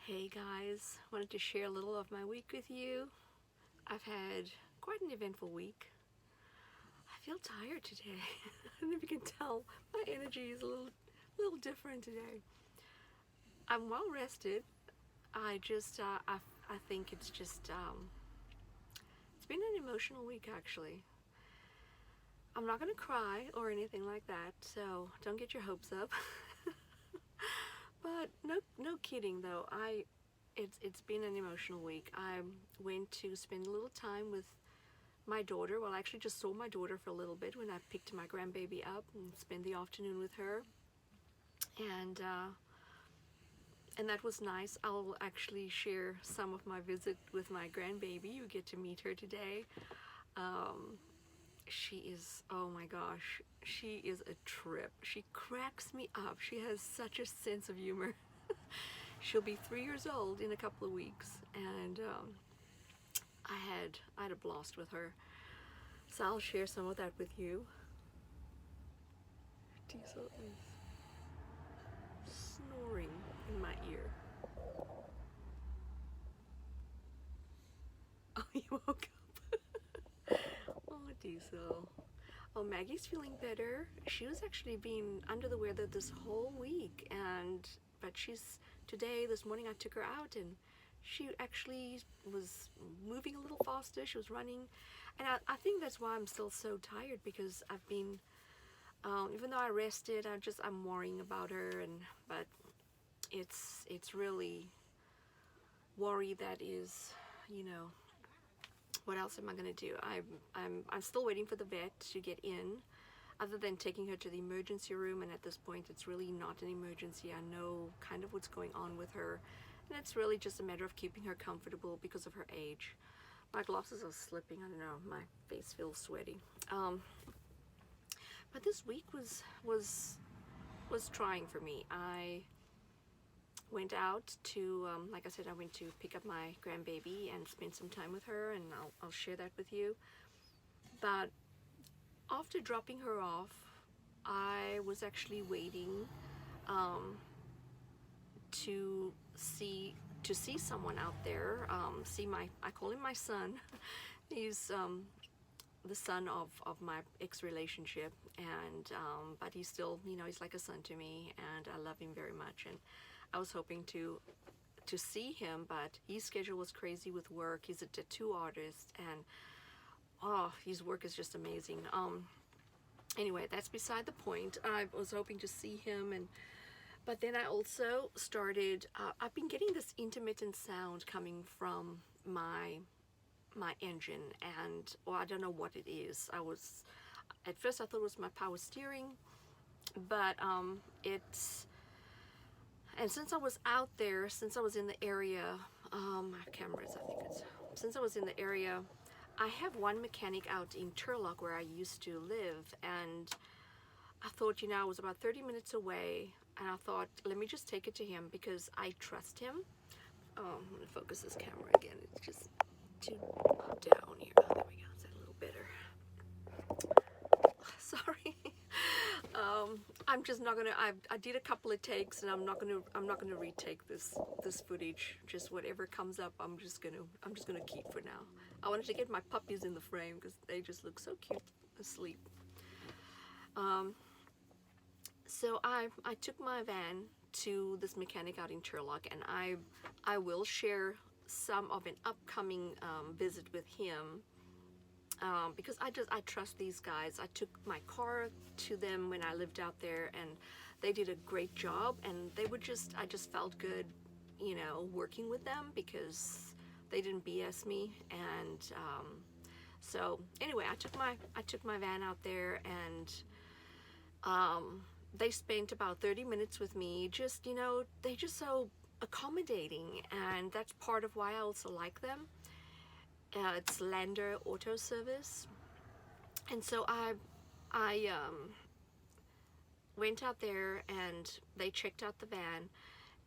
Hey guys, wanted to share a little of my week with you. I've had quite an eventful week. I feel tired today. I don't know if you can tell, my energy is a little different today. I'm well rested. I think it's it's been an emotional week actually. I'm not gonna cry or anything like that, so don't get your hopes up. But no kidding though. It's been an emotional week. I went to spend a little time with my daughter. Well, I actually just saw my daughter for a little bit when I picked my grandbaby up and spent the afternoon with her, and that was nice. I'll actually share some of my visit with my grandbaby. You get to meet her today. She is, oh my gosh, she is a trip. She cracks me up. She has such a sense of humor. She'll be 3 years old in a couple of weeks, and I had a blast with her. So I'll share some of that with you. Diesel is snoring in my ear. Oh, you woke up. Oh, Diesel. Oh, Maggie's feeling better. She was actually being under the weather this whole week, but she's today, this morning I took her out and she actually was moving a little faster. She was running, and I think that's why I'm still so tired, because I've been, even though I rested, I'm worrying about her, but it's really worry that is, what else am I gonna do? I'm still waiting for the vet to get in, other than taking her to the emergency room, and at this point it's really not an emergency. I know kind of what's going on with her, and it's really just a matter of keeping her comfortable because of her age. My glasses are slipping. I don't know, my face feels sweaty. But this week was trying for me. I went out to, like I said, I went to pick up my grandbaby and spend some time with her, and I'll share that with you. But after dropping her off, I was actually waiting to see someone out there. I call him my son. He's the son of my ex-relationship, and but he's still, he's like a son to me, and I love him very much. And I was hoping to see him, but his schedule was crazy with work. He's a tattoo artist, and his work is just amazing. Anyway, that's beside the point. I was hoping to see him, but then I also started, I've been getting this intermittent sound coming from my engine, and I don't know what it is. At first I thought it was my power steering, but and since I was out there, since I was in the area, my cameras, since I was in the area, I have one mechanic out in Turlock where I used to live, and I thought, I was about 30 minutes away, and I thought, let me just take it to him because I trust him. I'm gonna focus this camera again. It's just too down here. Oh, there we go. It's a little better. Sorry. I'm just not gonna. I did a couple of takes, and I'm not gonna retake this footage. Just whatever comes up, I'm just gonna keep for now. I wanted to get my puppies in the frame because they just look so cute asleep. So I took my van to this mechanic out in Turlock, and I will share some of an upcoming visit with him, because I trust these guys. I took my car to them when I lived out there, and they did a great job, and I just felt good, working with them because they didn't BS me. And so anyway, I took my van out there, and they spent about 30 minutes with me. Just, they just so accommodating, and that's part of why I also like them. It's Lander Auto Service, and so I went out there, and they checked out the van,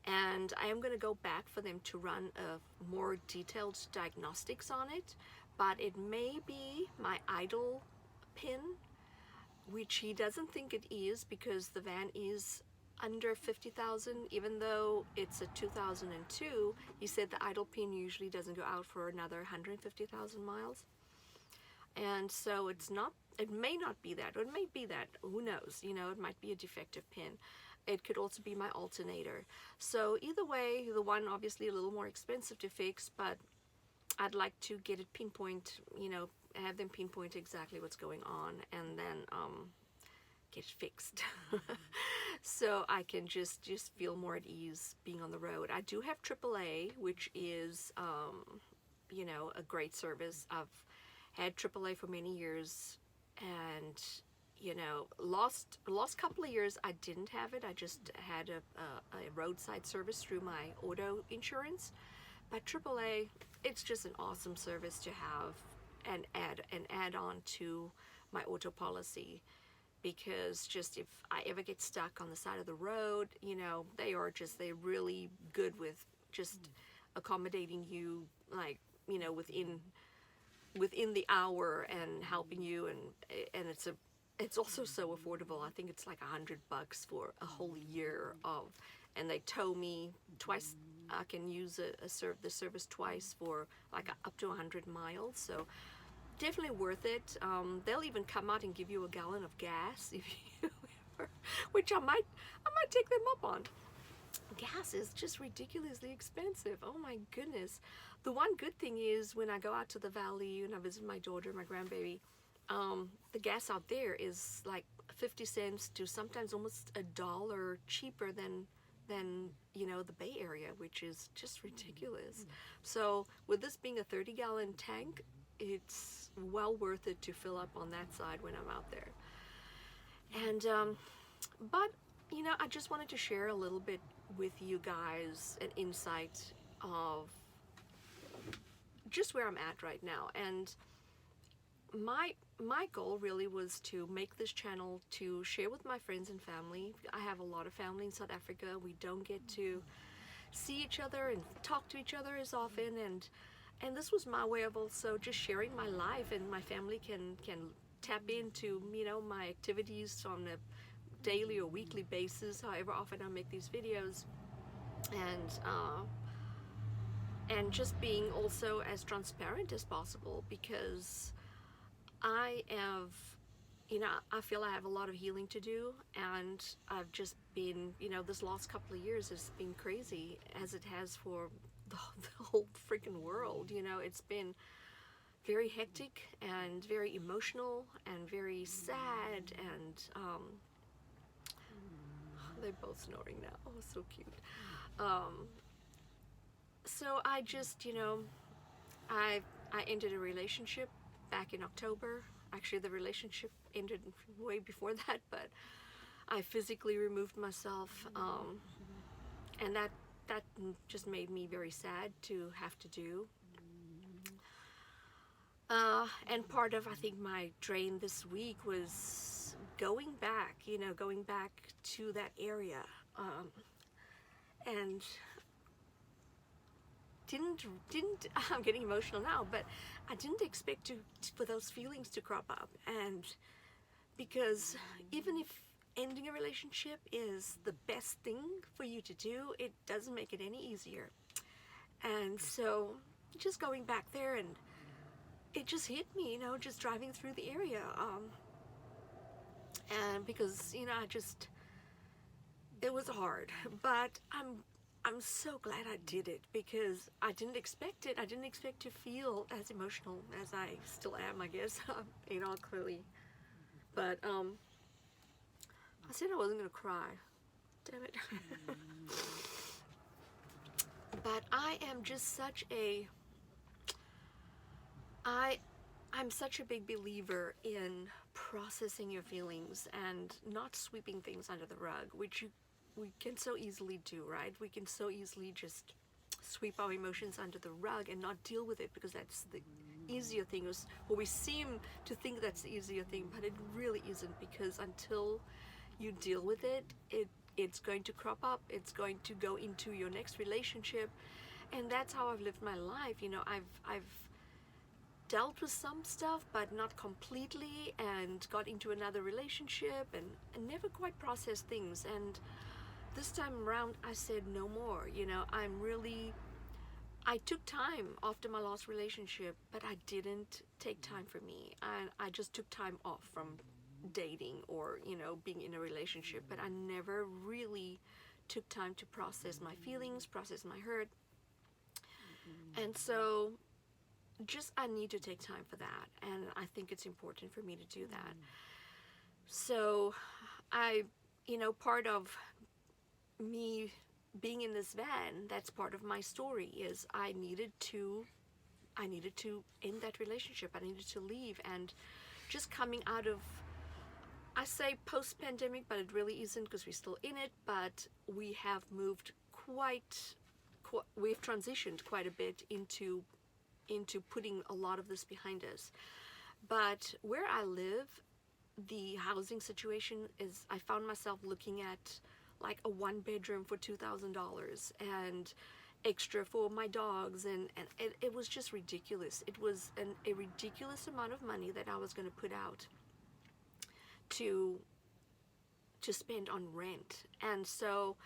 and I am going to go back for them to run a more detailed diagnostics on it, but it may be my idle pin, which he doesn't think it is, because the van is under 50,000, even though it's a 2002. He said the idle pin usually doesn't go out for another 150,000 miles. And so it's not, it may not be that, or it may be that, who knows, you know, it might be a defective pin. It could also be my alternator. So either way, the one obviously a little more expensive to fix, but I'd like to get it pinpoint, you know, have them pinpoint exactly what's going on, and then get it fixed. So I can just feel more at ease being on the road. I do have AAA, which is you know, a great service. I've had AAA for many years, and you know, last couple of years I didn't have it. I just had a roadside service through my auto insurance. But AAA, it's just an awesome service to have and add on to my auto policy, because just if I ever get stuck on the side of the road, you know, they're really good with just accommodating you, like, you know, within the hour, and helping you, and it's also so affordable. I think it's like $100 for a whole year of, and they tow me twice. I can use the service twice for like up to 100 miles. So definitely worth it. They'll even come out and give you a gallon of gas if you, which I might take them up on. Gas is just ridiculously expensive. Oh my goodness. The one good thing is when I go out to the valley and I visit my daughter, my grandbaby, the gas out there is like 50 cents to sometimes almost $1 cheaper than you know, the Bay Area, which is just ridiculous. So with this being a 30-gallon tank, it's well worth it to fill up on that side when I'm out there. And but you know, I just wanted to share a little bit with you guys an insight of just where I'm at right now. And my goal really was to make this channel to share with my friends and family. I have a lot of family in South Africa. We don't get to see each other and talk to each other as often, and this was my way of also just sharing my life, and my family can tap into, you know, my activities on a daily or weekly basis, however often I make these videos, and just being also as transparent as possible, because I have, you know, I feel I have a lot of healing to do, and I've just been, you know, this last couple of years has been crazy, as it has for the whole freaking world. You know, it's been very hectic and very emotional and very sad, and they're both snoring now. Oh, so cute. So I just, you know, I ended a relationship back in October. Actually, the relationship ended way before that, but I physically removed myself, and that just made me very sad to have to do. And part of, I think, my drain this week was going back, you know, going back to that area, and didn't I'm getting emotional now, but I didn't expect for those feelings to crop up. And because even if ending a relationship is the best thing for you to do, it doesn't make it any easier. And so just going back there, and it just hit me, you know, just driving through the area, and because, you know, it was hard, but I'm so glad I did it, because I didn't expect it. I didn't expect to feel as emotional as I still am, I guess, you know, clearly. But I said I wasn't gonna cry. Damn it. But I am just such a I'm such a big believer in processing your feelings and not sweeping things under the rug, which we can so easily do, right? We can so easily just sweep our emotions under the rug and not deal with it, because that's the easier thing, or we seem to think that's the easier thing, but it really isn't, because until you deal with it, it's going to crop up, it's going to go into your next relationship. And that's how I've lived my life. You know, I've dealt with some stuff, but not completely, and got into another relationship and never quite processed things. And this time around I said no more. You know, I took time after my last relationship, but I didn't take time for me. I just took time off from dating or, you know, being in a relationship, but I never really took time to process my feelings, process my hurt. And so just I need to take time for that, and I think it's important for me to do that. So I, you know, part of me being in this van, that's part of my story, is I needed to end that relationship. I needed to leave. And just coming out of, I say post-pandemic, but it really isn't, because we're still in it, but we have moved we've transitioned quite a bit into putting a lot of this behind us. But where I live, the housing situation is, I found myself looking at like a 1-bedroom for $2,000 and extra for my dogs, and it was just ridiculous. It was a ridiculous amount of money that I was going to put out to spend on rent. And so,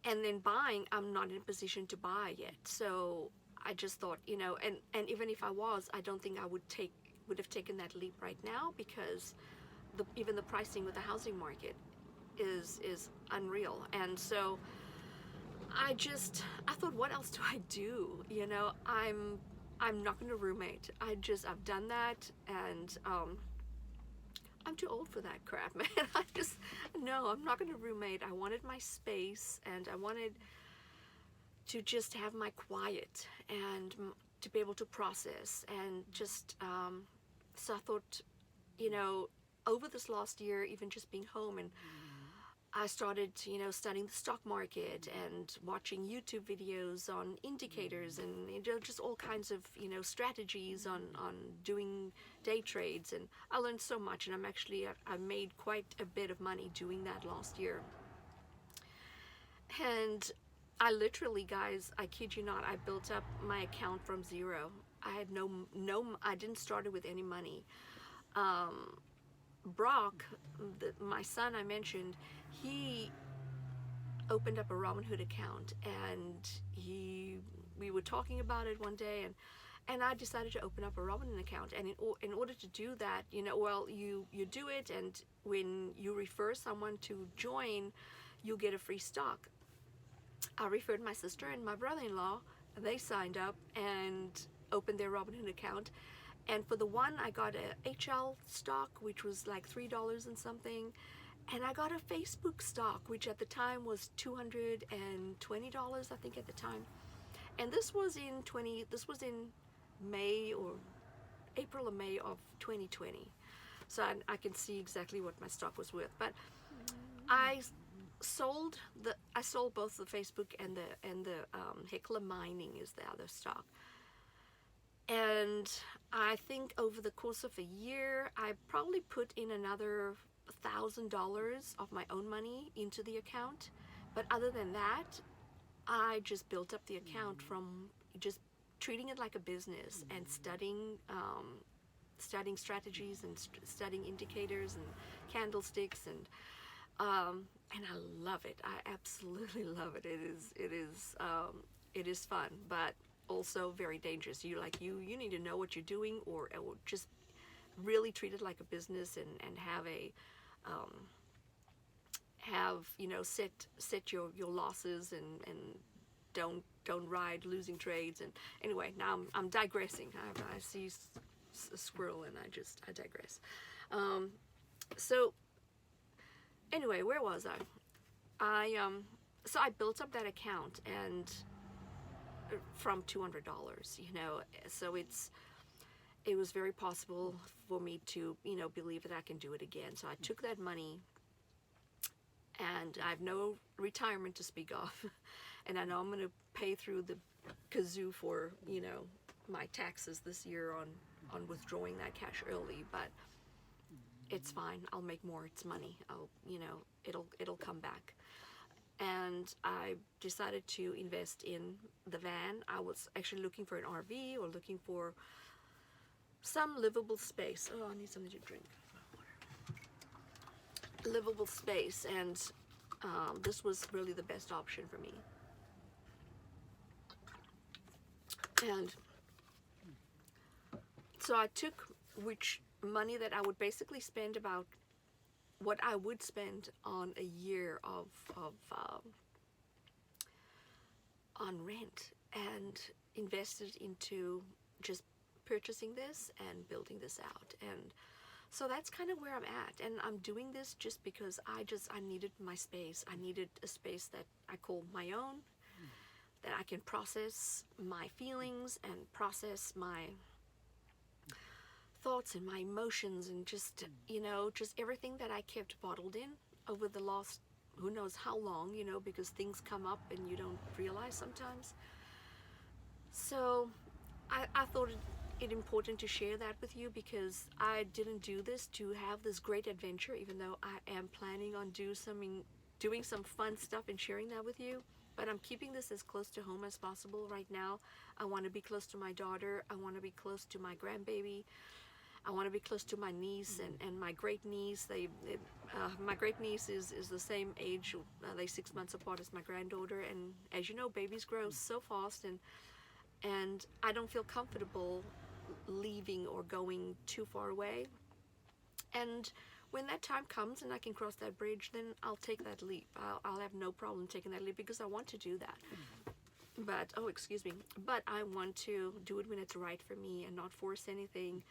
and then buying, I'm not in a position to buy yet. So I just thought, you know, and even if I was, I don't think I would have taken that leap right now, because even the pricing with the housing market is unreal. And so I thought, what else do I do? You know, I'm not going to roommate. I've done that, and I'm too old for that crap, man. No, I'm not going to roommate. I wanted my space, and I wanted to just have my quiet and to be able to process, and just, so I thought, you know, over this last year, even just being home, and I started, you know, studying the stock market and watching YouTube videos on indicators, and, you know, just all kinds of, you know, strategies on doing day trades. And I learned so much, and I made quite a bit of money doing that last year. And I literally, guys, I kid you not, I built up my account from zero. I had I didn't start it with any money. Brock, my son I mentioned, he opened up a Robinhood account, and we were talking about it one day, and I decided to open up a Robinhood account. And in order to do that, you know, well, you do it, and when you refer someone to join, you'll get a free stock. I referred my sister and my brother-in-law, and they signed up and opened their Robinhood account. And for the one, I got a HL stock, which was like $3 and something. And I got a Facebook stock, which at the time was $220, I think, at the time. And this was in May, or April or May of 2020. So I can see exactly what my stock was worth. But I sold both the Facebook and the Heckler Mining is the other stock. And I think over the course of a year, I probably put in another $1,000 of my own money into the account. But other than that, I just built up the account from just treating it like a business, and studying strategies, and studying indicators and candlesticks, and I love it. I absolutely love it. It is fun, but also very dangerous. You need to know what you're doing, or just really treat it like a business, and have you know, set your losses, and don't ride losing trades. And anyway, now I'm digressing. I see a squirrel, and I digress. So anyway, where was I? So I built up that account, and from $200, you know, so it was very possible for me to, you know, believe that I can do it again. So I took that money, and I have no retirement to speak of, and I know I'm going to pay through the kazoo for, you know, my taxes this year on withdrawing that cash early, but it's fine. I'll make more. It's money. You know, it'll come back. And I decided to invest in the van. I was actually looking for an RV, or looking for some livable space. Oh, I need something to drink. Livable space. And this was really the best option for me. And so I took which money that I would basically spend about what I would spend on a year of on rent, and invested into just purchasing this and building this out. And so that's kind of where I'm at, and I'm doing this just because I needed my space. I needed a space that I call my own, that I can process my feelings and process my thoughts and my emotions, and just, you know, just everything that I kept bottled in over the last who knows how long, you know, because things come up and you don't realize sometimes. So I thought it important to share that with you, because I didn't do this to have this great adventure, even though I am planning on doing some fun stuff and sharing that with you. But I'm keeping this as close to home as possible right now. I want to be close to my daughter. I want to be close to my grandbaby. I want to be close to my niece and my great niece. My great niece is the same age. They're 6 months apart as my granddaughter. And as you know, babies grow so fast, and I don't feel comfortable leaving or going too far away. And when that time comes and I can cross that bridge, then I'll take that leap. I'll have no problem taking that leap, because I want to do that. But, oh, excuse me. But I want to do it when it's right for me and not force anything.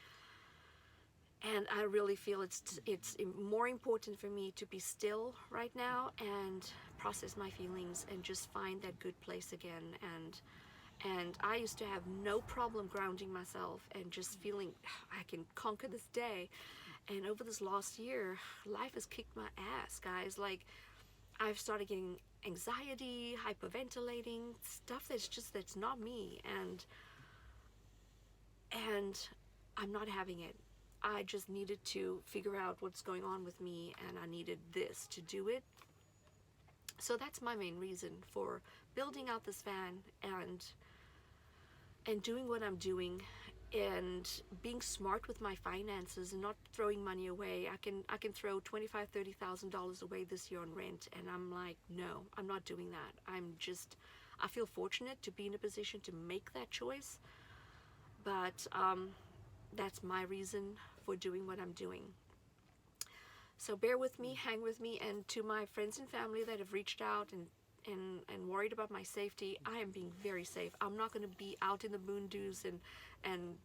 And I really feel it's more important for me to be still right now and process my feelings and just find that good place again. And I used to have no problem grounding myself and just feeling I can conquer this day. And over this last year, life has kicked my ass, guys. Like, I've started getting anxiety, hyperventilating, stuff that's not me. And I'm not having it. I just needed to figure out what's going on with me, and I needed this to do it. So that's my main reason for building out this van and doing what I'm doing, and being smart with my finances and not throwing money away. I can throw $25,000-$30,000 away this year on rent, and I'm like, no, I'm not doing that. I feel fortunate to be in a position to make that choice, but that's my reason for doing what I'm doing. So bear with me, hang with me, and to my friends and family that have reached out and worried about my safety, I am being very safe. I'm not going to be out in the moondews and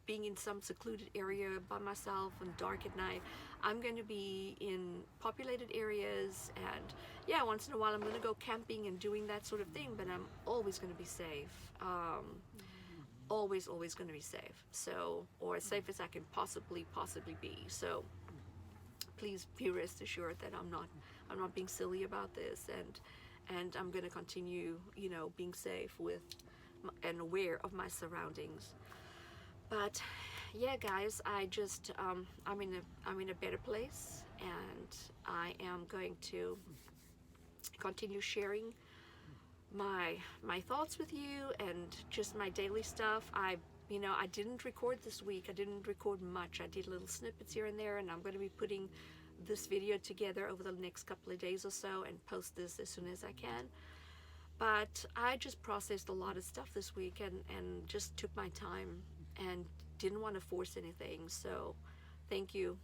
being in some secluded area by myself and dark at night. I'm going to be in populated areas, and yeah, once in a while I'm going to go camping and doing that sort of thing, but I'm always going to be safe. Always going to be safe. So, or as safe as I can possibly be. So please be rest assured that I'm not being silly about this, and I'm going to continue, you know, being safe and aware of my surroundings. But yeah, guys, I'm in a better place, and I am going to continue sharing my thoughts with you and just my daily stuff. I didn't record this week. I didn't record much. I did little snippets here and there, and I'm going to be putting this video together over the next couple of days or so and post this as soon as I can. But I just processed a lot of stuff this week and just took my time and didn't want to force anything. So thank you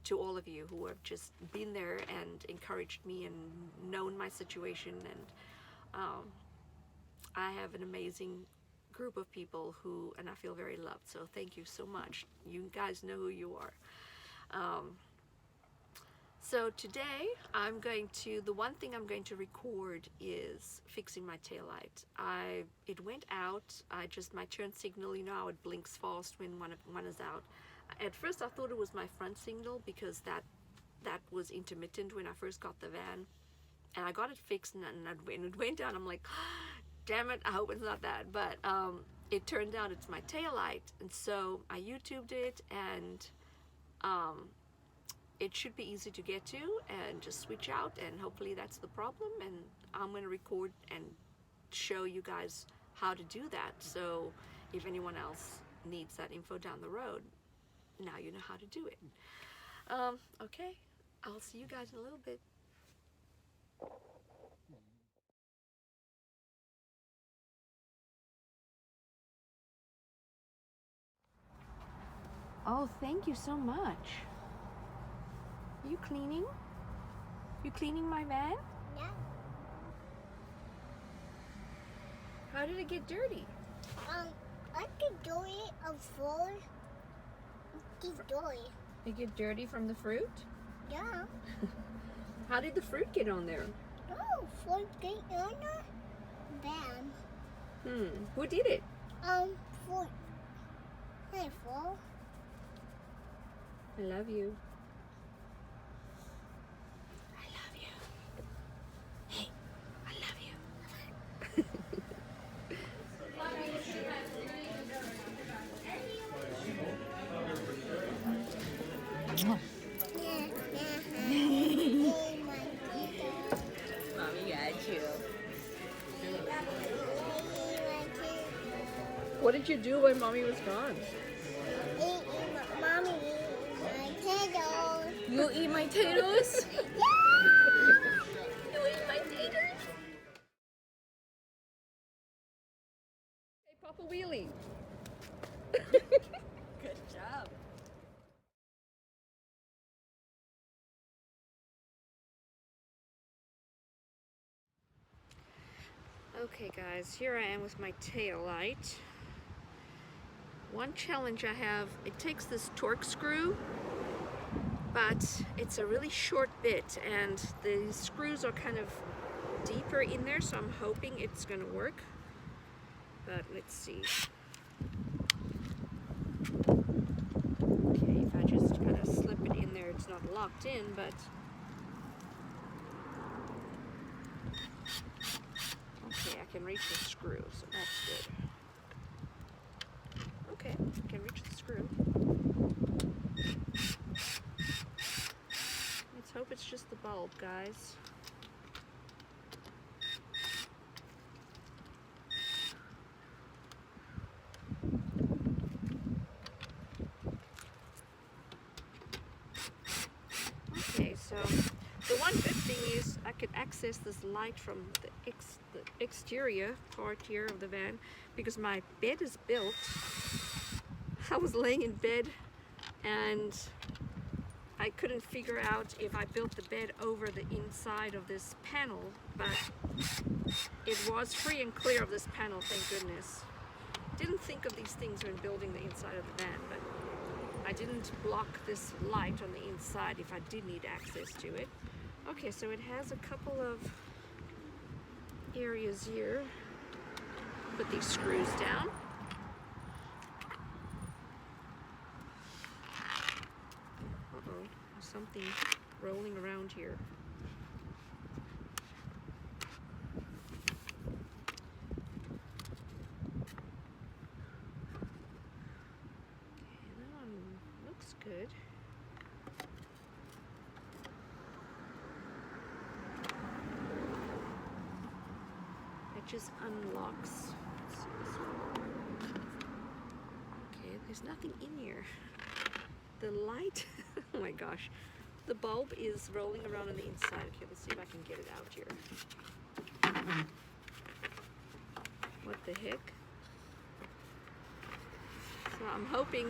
to all of you who have just been there and encouraged me and known my situation. And I have an amazing group of people and I feel very loved. So thank you so much. You guys know who you are. So today the one thing I'm going to record is fixing my taillight. It went out. My turn signal, you know how it blinks fast when one is out. At first I thought it was my front signal, because that was intermittent when I first got the van, and I got it fixed, and when it went down, I'm like, damn it, I hope it's not that. But it turned out it's my taillight, and so I YouTubed it, and it should be easy to get to, and just switch out, and hopefully that's the problem. And I'm going to record and show you guys how to do that, so if anyone else needs that info down the road, now you know how to do it. Okay, I'll see you guys in a little bit. Oh, thank you so much. You cleaning? You cleaning my van? Yeah. How did it get dirty? I could do it for the dory. It get dirty from the fruit? Yeah. How did the fruit get on there? Oh, for the owner van. Who did it? For hey, for I love you. I love you. Hey, I love you. Mommy got you. What did you do when Mommy was gone? Mommy my potatoes. You eat my potatoes? You eat my taters? Hey, Papa Wheelie. Good job. Okay guys, here I am with my tail light. One challenge I have, it takes this torque screw, but it's a really short bit and the screws are kind of deeper in there, so I'm hoping it's gonna work. But let's see. Okay, if I just kind of slip it in there, it's not locked in, but okay, I can reach the screw, so that's good. Okay, I can reach the screw. Let's hope it's just the bulb, guys. Okay, so the one good thing is I could access this light from the exterior part here of the van because my bed is built. I was laying in bed and I couldn't figure out if I built the bed over the inside of this panel, but it was free and clear of this panel, thank goodness. Didn't think of these things when building the inside of the van, but I didn't block this light on the inside if I did need access to it. Okay, so it has a couple of areas here. Put these screws down. Uh-oh, there's something rolling around here. Okay, that one looks good. It just unlocks. Let's see this one. Okay, there's nothing in here. The light, oh my gosh. The bulb is rolling around on the inside. Okay, let's see if I can get it out here. What the heck? So I'm hoping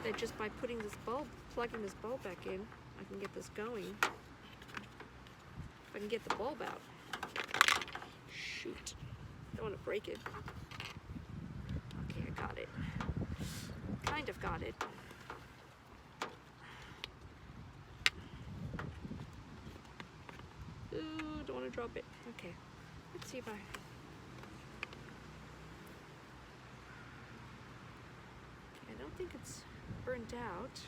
that just by putting this bulb, plugging this bulb back in, I can get this going. If I can get the bulb out. Shoot. Don't want to break it. Okay, I got it. Kind of got it. Ooh, don't want to drop it. Okay, let's see if I... Okay, I don't think it's burnt out.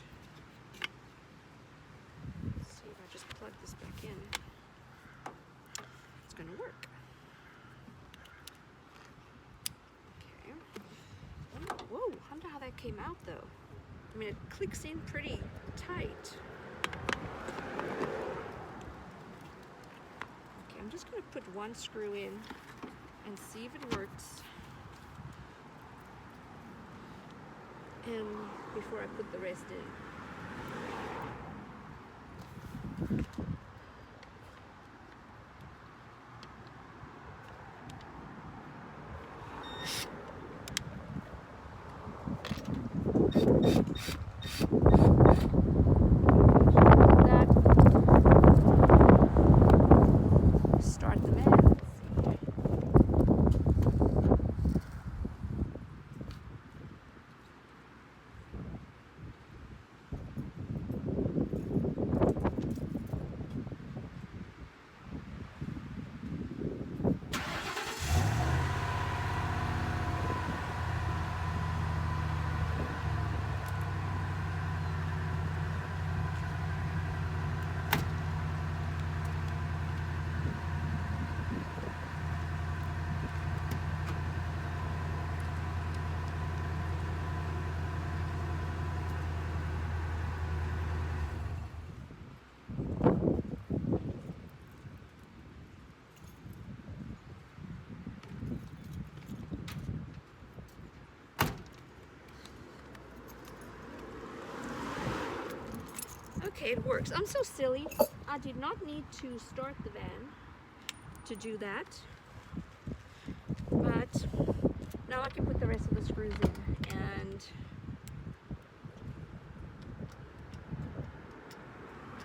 Let's see if I just plug this back in. It's gonna work. Okay. Whoa, I wonder how that came out though. I mean, it clicks in pretty tight. I'm just going to put one screw in and see if it works, and before I put the rest in. Okay, it works. I'm so silly. I did not need to start the van to do that. But now I can put the rest of the screws in, and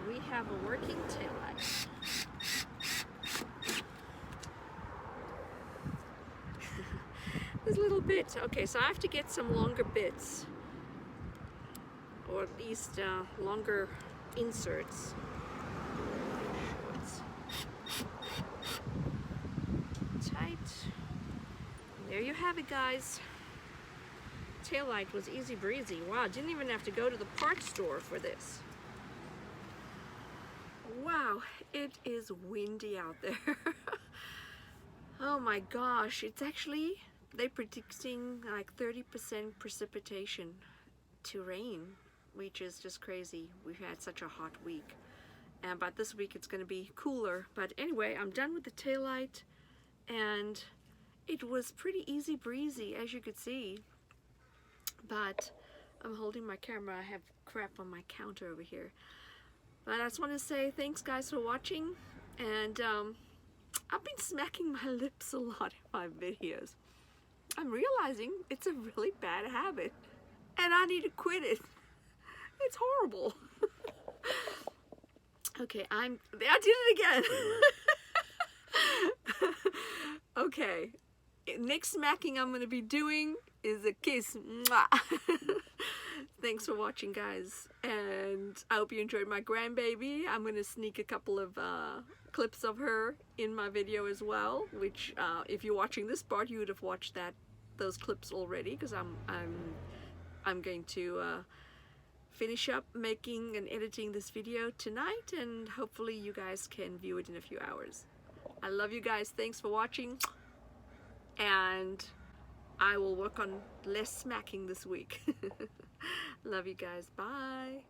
we have a working taillight. This little bit. Okay, so I have to get some longer bits, or at least longer inserts. Tight. There you have it, guys. Taillight was easy breezy. Wow, didn't even have to go to the parts store for this. Wow, it is windy out there. Oh my gosh, it's actually, they're predicting like 30% precipitation to rain, which is just crazy. We've had such a hot week. But this week it's going to be cooler. But anyway, I'm done with the taillight, and it was pretty easy breezy, as you could see. But I'm holding my camera. I have crap on my counter over here. But I just want to say thanks, guys, for watching. And I've been smacking my lips a lot in my videos. I'm realizing it's a really bad habit, and I need to quit it. It's horrible. Okay, I did it again. Okay, next smacking I'm gonna be doing is a kiss. Mwah. Thanks for watching, guys, and I hope you enjoyed my grandbaby. I'm gonna sneak a couple of clips of her in my video as well, which if you're watching this part, you would have watched those clips already, because I'm going to finish up making and editing this video tonight, and hopefully you guys can view it in a few hours. I love you guys. Thanks for watching, and I will work on less smacking this week. Love you guys. Bye.